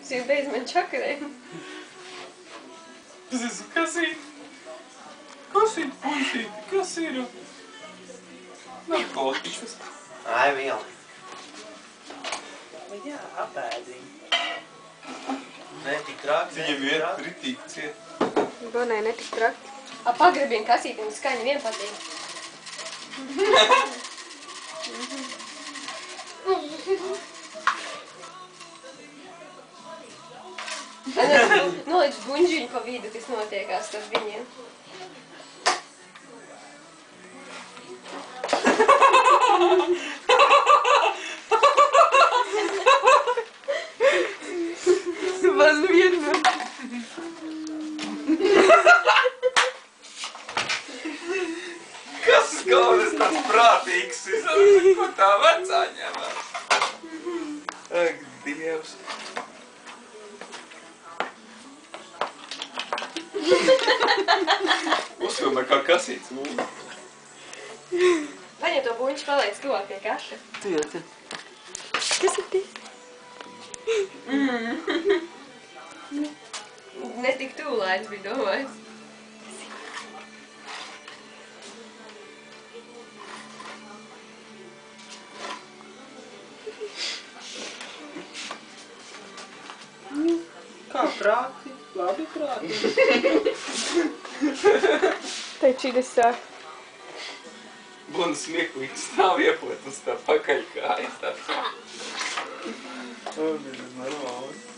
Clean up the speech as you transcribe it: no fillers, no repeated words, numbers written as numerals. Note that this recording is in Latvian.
Jūs beidz man čakarē. Kasīt? Kasīt, puisīti, kas ir? Narkotikas. Ai, viela. Jā, apēdiņ. Ne, tik traki. Viņam ir kritīgi ciet. Bonai netik traki. Pagrabina kasīti un skaņa vien patīk. Noliec buņģiņu pa vidu, kas notiekās starp viņiem. Man vienmēr. Kas galvenais tāds prātīgs? Ko tā vecā ņemā? Ak, Dievs. Uzfilmē kā kasīts mūsu. Paņem to buņķi paliec tuvāk pie kaša. Tu jau te. Kas ir tas? Ne tik tūlēns bija domājis. Kā prāti? Labi prāti. Taču ir sāk. Buna smieklīgi stāv iepot uz tā pakaļ kājas. Tas ir normāli.